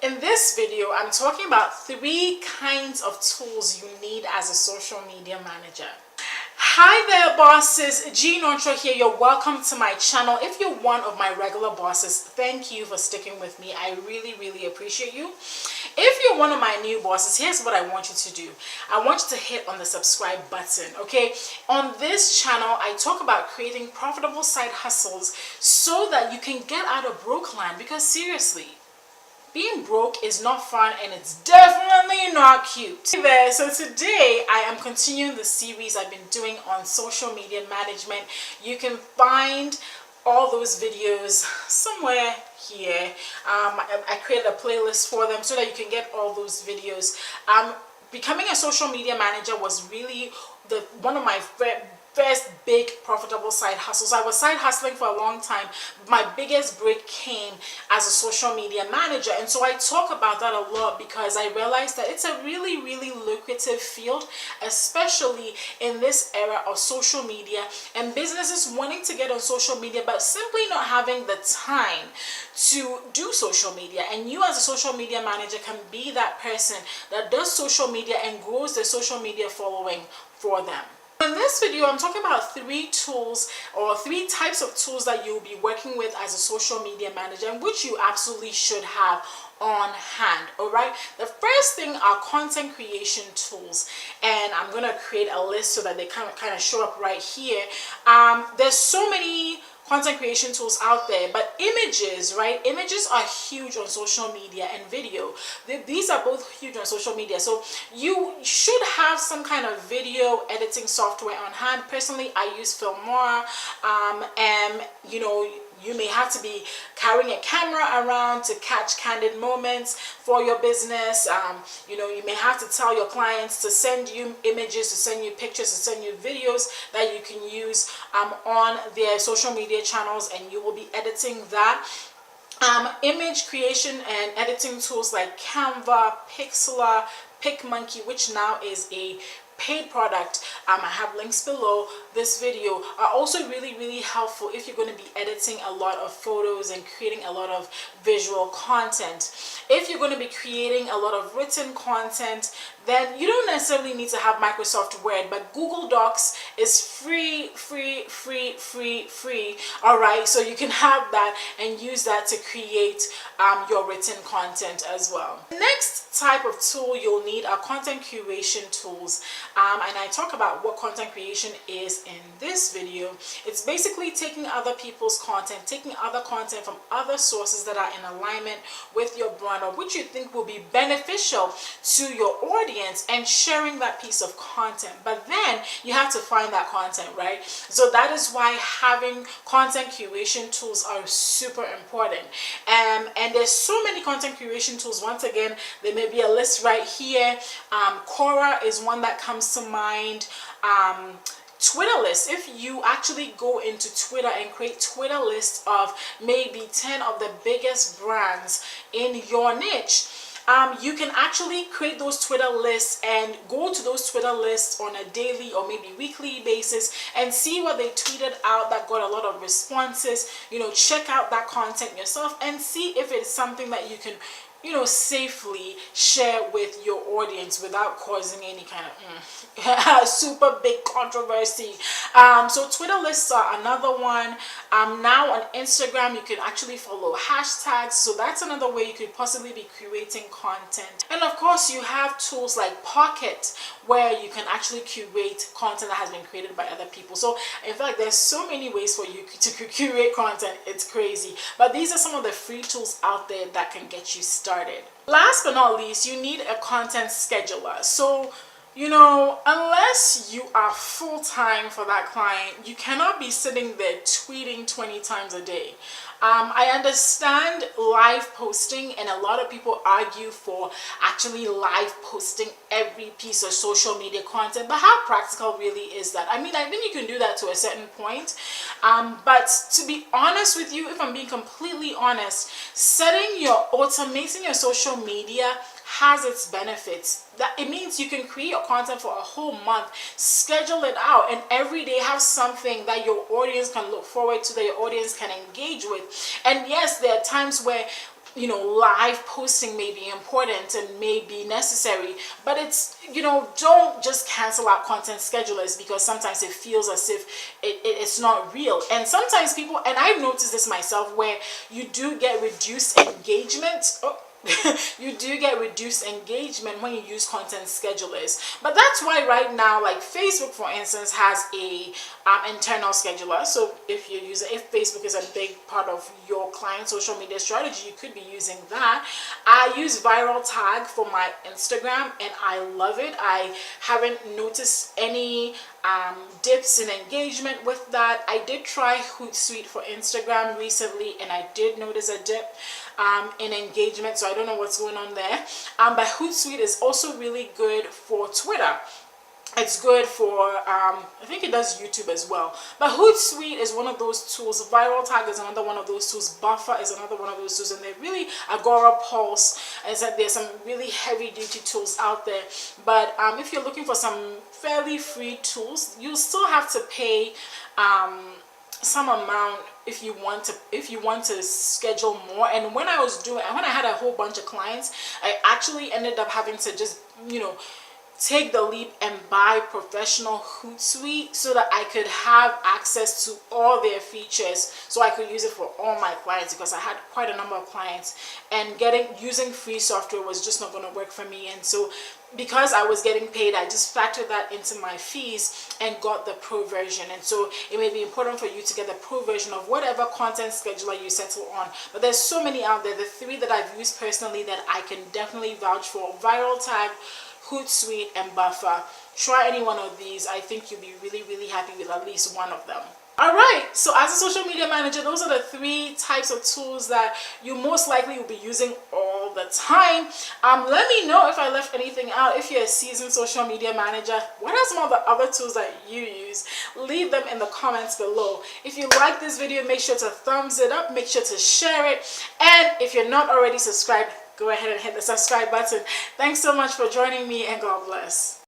In this video, I'm talking about 3 kinds of tools you need as a social media manager. Hi there bosses, G Nontra here. You're welcome to my channel. If you're one of my regular bosses, thank you for sticking with me. I really appreciate you. If you're one of my new bosses, here's what I want you to do. I want you to hit on the subscribe button, okay? On this channel, I talk about creating profitable side hustles so that you can get out of broke land, because seriously, being broke is not fun and it's definitely not cute. Hey there, so today I am continuing the series I've been doing on social media management. You can find all those videos somewhere here. I created a playlist for them so that you can get all those videos. Becoming a social media manager was really one of my first big profitable side hustles. I was side hustling for a long time. My biggest break came as a social media manager, and so I talk about that a lot because I realized that it's a really lucrative field, especially in this era of social media and businesses wanting to get on social media but simply not having the time to do social media. And you as a social media manager can be that person that does social media and grows their social media following for them. In this video, I'm talking about 3 tools or 3 types of tools that you'll be working with as a social media manager, and which you absolutely should have on hand. All right, the first thing are content creation tools, and I'm gonna create a list so that they kind of show up right here. There's so many content creation tools out there, but images, right? Images are huge on social media, and video. These are both huge on social media. So you should have some kind of video editing software on hand. Personally, I use Filmora, and you may have to be carrying a camera around to catch candid moments for your business. You may have to tell your clients to send you images, to send you pictures, to send you videos that you can use on their social media channels, and you will be editing that. Image creation and editing tools like Canva, Pixlr, PicMonkey, which now is a paid product, I have links below this video, are also really helpful if you're going to be editing a lot of photos and creating a lot of visual content. If you're going to be creating a lot of written content, then you don't necessarily need to have Microsoft Word, but Google Docs is free. All right, so you can have that and use that to create your written content as well. The next type of tool you'll need are content curation tools, and I talk about what content creation is in this video. It's basically taking other people's content, taking other content from other sources that are in alignment with your brand, or which you think will be beneficial to your audience, and sharing that piece of content. But then you have to find that content, right? So that is why having content curation tools are super important. And there's so many content curation tools. Once again, there may be a list right here. Quora is one that comes to mind. Twitter lists. If you actually go into Twitter and create Twitter lists of maybe 10 of the biggest brands in your niche, you can actually create those Twitter lists and go to those Twitter lists on a daily or maybe weekly basis and see what they tweeted out that got a lot of responses. Check out that content yourself and see if it's something that you can safely share with your audience without causing any kind of super big controversy. So Twitter lists are another one. Now on Instagram, you can actually follow hashtags, so that's another way you could possibly be creating content. And of course, you have tools like Pocket, where you can actually curate content that has been created by other people. So in fact, there's so many ways for you to curate content, it's crazy. But these are some of the free tools out there that can get you started. Last but not least, you need a content scheduler. So unless you are full-time for that client, you cannot be sitting there tweeting 20 times a day. I understand live posting, and a lot of people argue for actually live posting every piece of social media content, but how practical really is that? I mean, I think you can do that to a certain point, but to be honest with you, if I'm being completely honest, automating your social media has its benefits. That it means you can create your content for a whole month, schedule it out, and every day have something that your audience can look forward to, that your audience can engage with. And yes, there are times where live posting may be important and may be necessary, but it's, don't just cancel out content schedulers because sometimes it feels as if it's not real. And sometimes people, and I've noticed this myself, where you do get reduced engagement. You do get reduced engagement when you use content schedulers. But that's why right now, like Facebook for instance has a internal scheduler. So if Facebook is a big part of your client social media strategy, you could be using that. I use Viral Tag for my Instagram and I love it. I haven't noticed any dips in engagement with that. I did try Hootsuite for Instagram recently and I did notice a dip in engagement, so I don't know what's going on there. But Hootsuite is also really good for Twitter. It's good for I think it does YouTube as well. But Hootsuite is one of those tools. Viral Tag is another one of those tools. Buffer is another one of those tools, and they're really Agora Pulse. And so there's some really heavy duty tools out there. But if you're looking for some fairly free tools, you still have to pay some amount if you want to schedule more. And when I had a whole bunch of clients, I actually ended up having to just take the leap and buy professional Hootsuite so that I could have access to all their features, so I could use it for all my clients, because I had quite a number of clients and using free software was just not going to work for me. And so because I was getting paid, I just factored that into my fees and got the pro version. And so it may be important for you to get the pro version of whatever content scheduler you settle on. But there's so many out there. The 3 that I've used personally that I can definitely vouch for: Viral Tag, Hootsuite, and Buffer. Try any one of these. I think you'll be really, really happy with at least one of them. Alright, so as a social media manager, those are the 3 types of tools that you most likely will be using all the time. Let me know if I left anything out. If you're a seasoned social media manager, what are some of the other tools that you use? Leave them in the comments below. If you like this video, make sure to thumbs it up, make sure to share it, and if you're not already subscribed, go ahead and hit the subscribe button. Thanks so much for joining me, and God bless.